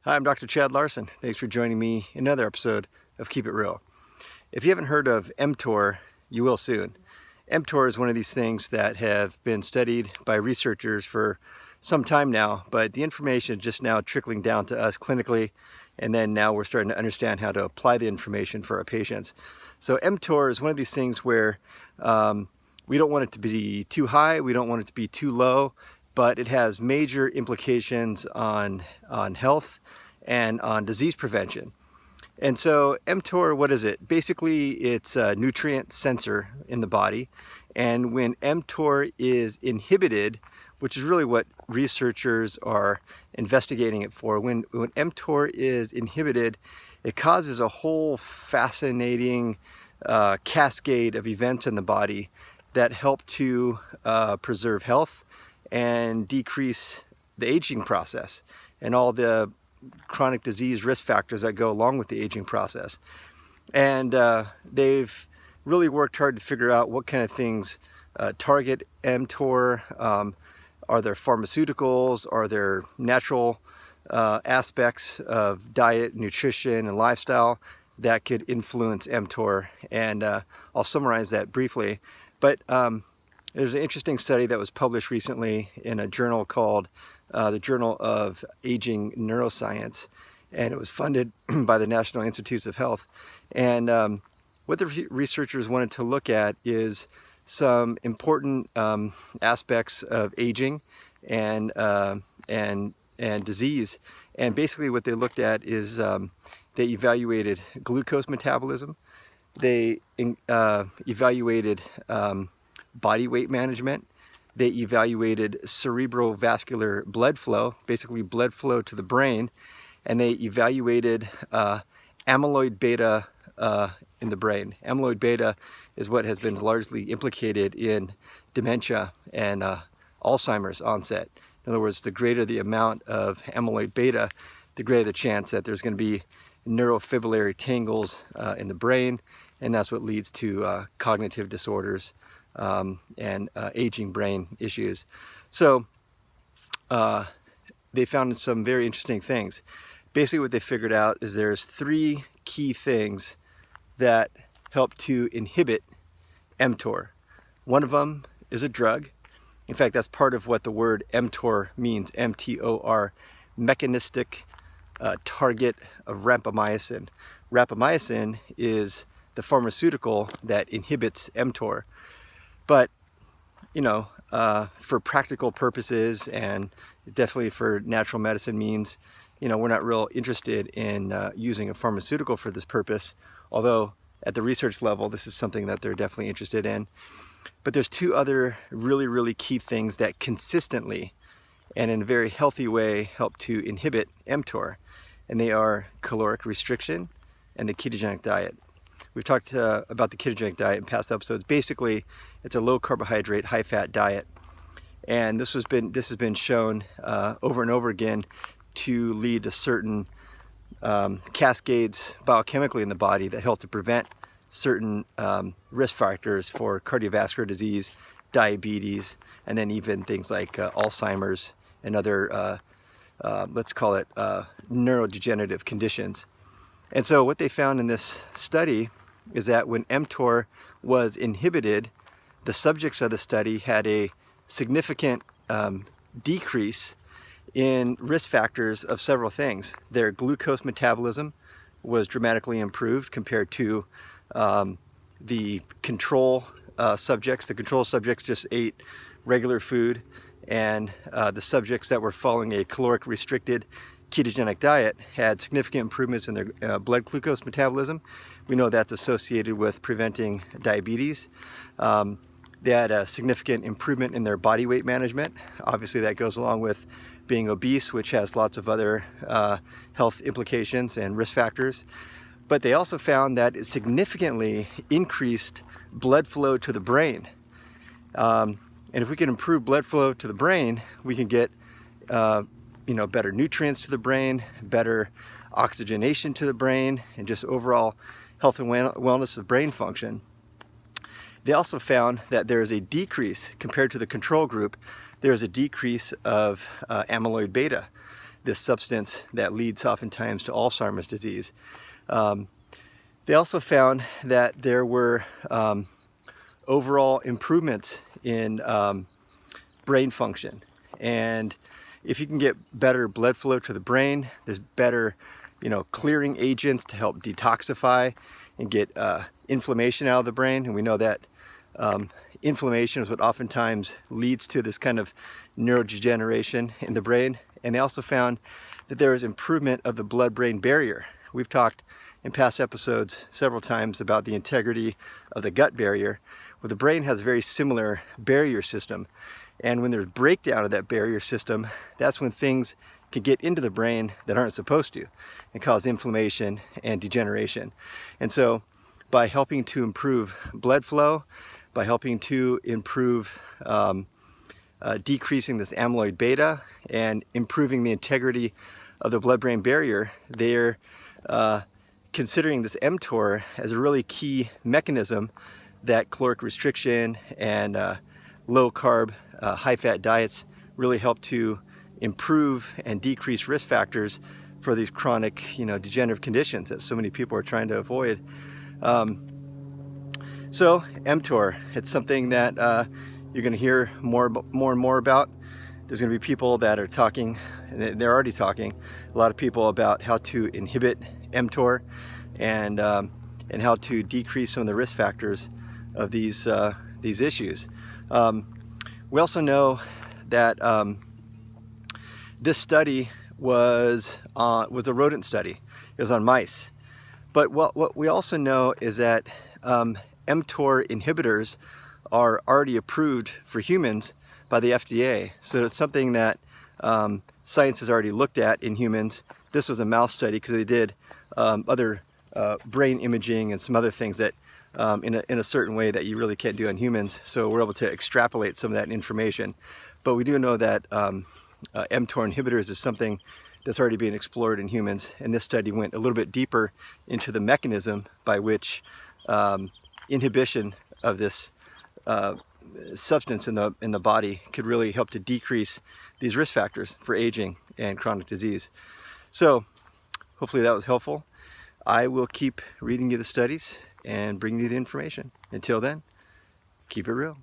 Hi, I'm Dr. Chad Larson. Thanks for joining me in another episode of Keep It Real. If you haven't heard of mTOR, you will soon. mTOR is one of these things that have been studied by researchers for some time now, but the information is just now trickling down to us clinically, and then now we're starting to understand how to apply the information for our patients. So mTOR is one of these things where we don't want it to be too high, we don't want it to be too low, but it has major implications on health and on disease prevention. And so mTOR, what is it? Basically, it's a nutrient sensor in the body. And when mTOR is inhibited, which is really what researchers are investigating it for, when mTOR is inhibited, it causes a whole fascinating cascade of events in the body that help to preserve health and decrease the aging process and all the chronic disease risk factors that go along with the aging process. And they've really worked hard to figure out what kind of things target mTOR. Are there pharmaceuticals? Are there natural aspects of diet, nutrition, and lifestyle that could influence mTOR? And I'll summarize that briefly. But there's an interesting study that was published recently in a journal called the Journal of Aging Neuroscience, and it was funded by the National Institutes of Health. And what the researchers wanted to look at is some important aspects of aging and disease. And basically what they looked at is they evaluated glucose metabolism, they evaluated body weight management, they evaluated cerebral vascular blood flow, basically blood flow to the brain, and they evaluated amyloid beta in the brain. Amyloid beta is what has been largely implicated in dementia and Alzheimer's onset. In other words, the greater the amount of amyloid beta, the greater the chance that there's going to be neurofibrillary tangles in the brain, and that's what leads to cognitive disorders and aging brain issues. So they found some very interesting things. Basically what they figured out is there's three key things that help to inhibit mTOR. One of them is a drug. In fact, that's part of what the word mTOR means, mTOR, mechanistic target of rapamycin. Rapamycin is the pharmaceutical that inhibits mTOR. But, you know, for practical purposes and definitely for natural medicine means, you know, we're not real interested in using a pharmaceutical for this purpose, although at the research level, this is something that they're definitely interested in. But there's two other really key things that consistently and in a very healthy way help to inhibit mTOR, and they are caloric restriction and the ketogenic diet. We've talked about the ketogenic diet in past episodes. Basically, it's a low carbohydrate, high fat diet. And this has been shown over and over again to lead to certain cascades biochemically in the body that help to prevent certain risk factors for cardiovascular disease, diabetes, and then even things like Alzheimer's and other, let's call it neurodegenerative conditions. And so what they found in this study is that when mTOR was inhibited, the subjects of the study had a significant decrease in risk factors of several things. Their glucose metabolism was dramatically improved compared to the control subjects. The control subjects just ate regular food, and the subjects that were following a caloric restricted ketogenic diet had significant improvements in their blood glucose metabolism. We know that's associated with preventing diabetes. They had a significant improvement in their body weight management. Obviously that goes along with being obese, which has lots of other health implications and risk factors. But they also found that it significantly increased blood flow to the brain. And if we can improve blood flow to the brain, we can get better nutrients to the brain, better oxygenation to the brain, and just overall health and wellness of brain function. They also found that there is a decrease compared to the control group. There is a decrease of amyloid beta. this substance that leads oftentimes to Alzheimer's disease. They also found that there were overall improvements in brain function. And if you can get better blood flow to the brain, there's better, clearing agents to help detoxify and get inflammation out of the brain. And we know that inflammation is what oftentimes leads to this kind of neurodegeneration in the brain. And they also found that there was improvement of the blood-brain barrier. We've talked in past episodes several times about the integrity of the gut barrier, where the brain has a very similar barrier system. And when there's breakdown of that barrier system, that's when things can get into the brain that aren't supposed to and cause inflammation and degeneration. And so by helping to improve blood flow, by helping to improve decreasing this amyloid beta and improving the integrity of the blood-brain barrier, they're considering this mTOR as a really key mechanism that caloric restriction and low-carb, high-fat diets really help to improve and decrease risk factors for these chronic, degenerative conditions that so many people are trying to avoid. So mTOR, it's something that you're going to hear more and more about. There's going to be people that are talking, and they're already talking, a lot of people about how to inhibit mTOR and how to decrease some of the risk factors of these issues. We also know that this study was a rodent study. It was on mice. But what we also know is that mTOR inhibitors are already approved for humans by the FDA. So it's something that science has already looked at in humans. This was a mouse study because they did other brain imaging and some other things that in a certain way that you really can't do on humans. So we're able to extrapolate some of that information. But we do know that mTOR inhibitors is something that's already being explored in humans. And this study went a little bit deeper into the mechanism by which inhibition of this substance in the body could really help to decrease these risk factors for aging and chronic disease. So hopefully that was helpful. I will keep reading you the studies and bringing you the information. Until then, keep it real.